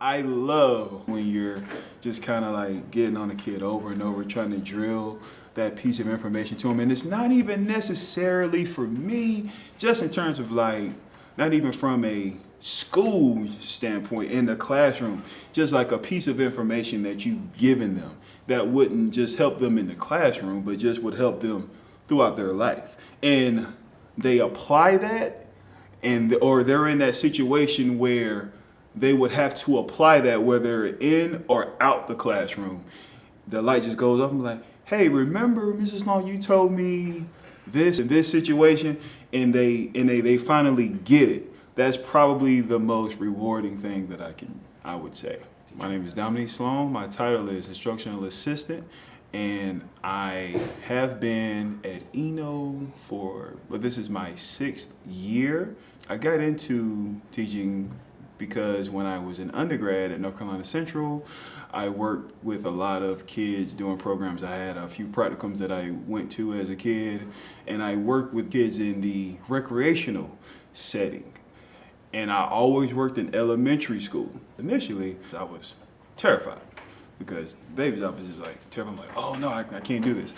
I love when you're just kind of like getting on a kid over and over, trying to drill that piece of information to them. And it's not even necessarily for me, just in terms of like, not even from a school standpoint in the classroom, just like a piece of information that you've given them that wouldn't just help them in the classroom, but just would help them throughout their life. And they apply that, or they're in that situation where they would have to apply that whether in or out the classroom. The light just goes up and like, hey, remember Mrs. Sloan, you told me this in this situation, and they finally get it. That's probably the most rewarding thing that I would say. My name is Domnique Sloan. My title is Instructional Assistant, and I have been at Eno this is my 6th year. I got into teaching because when I was an undergrad at North Carolina Central, I worked with a lot of kids doing programs. I had a few practicums that I went to as a kid, and I worked with kids in the recreational setting. And I always worked in elementary school. Initially, I was terrified because the baby's office is like terrible. I'm like, oh no, I can't do this.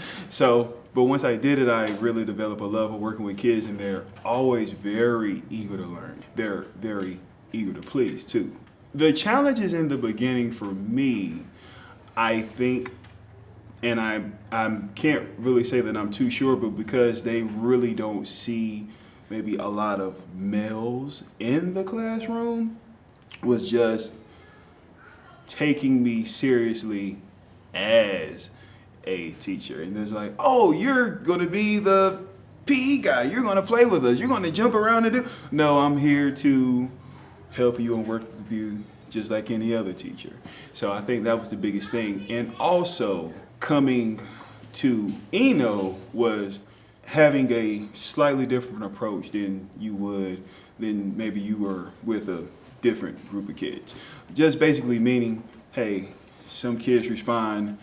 But once I did it, I really developed a love of working with kids, and they're always very eager to learn. They're very eager to please too. The challenges in the beginning for me, I think, and I can't really say that I'm too sure, but because they really don't see maybe a lot of males in the classroom, was just taking me seriously as a teacher. And there's like, oh, you're gonna be the PE guy, you're gonna play with us, you're gonna jump around and do. No, I'm here to help you and work with you just like any other teacher. So I think that was the biggest thing. And also coming to Eno was having a slightly different approach than maybe you were with a different group of kids. Just basically meaning, hey, some kids respond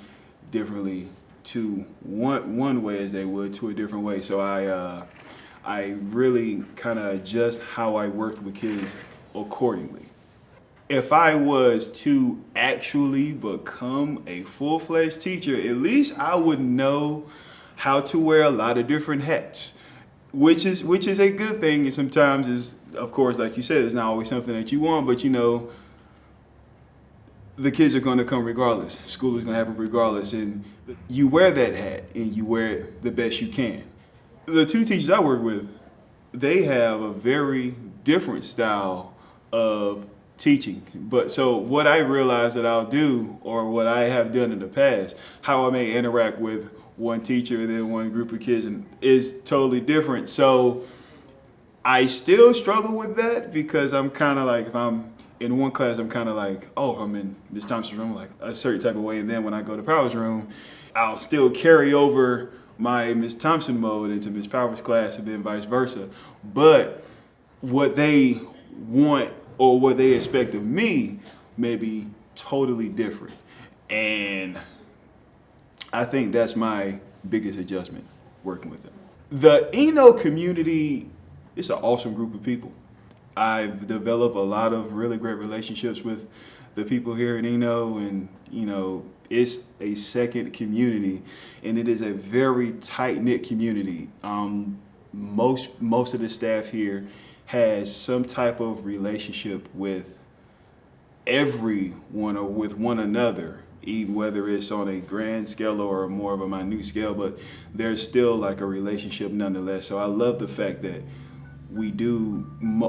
differently to one way as they would to a different way. So I really kind of adjust how I worked with kids accordingly. If I was to actually become a full-fledged teacher, at least I would know how to wear a lot of different hats, which is a good thing. And sometimes is, of course, like you said, it's not always something that you want, but you know, the kids are going to come regardless. School is going to happen regardless, and you wear that hat and you wear it the best you can. The two teachers I work with, they have a very different style of teaching. But so what I realize that I'll do, or what I have done in the past, how I may interact with one teacher and then one group of kids, and is totally different. So I still struggle with that because I'm kind of like, if I'm in one class, I'm kind of like, oh, I'm in Ms. Thompson's room, like a certain type of way. And then when I go to Power's room, I'll still carry over my Ms. Thompson mode into Ms. Power's class, and then vice versa. But what they want or what they expect of me may be totally different. And I think that's my biggest adjustment working with them. The Eno community is an awesome group of people. I've developed a lot of really great relationships with the people here in Eno, and you know, it's a second community, and it is a very tight-knit community. Most of the staff here has some type of relationship with everyone or with one another, even whether it's on a grand scale or more of a minute scale, but there's still like a relationship nonetheless. So I love the fact that we do,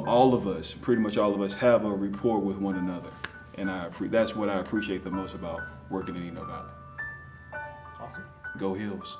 all of us, pretty much all of us, have a rapport with one another. And that's what I appreciate the most about working in Eno Valley. Awesome. Go Hills.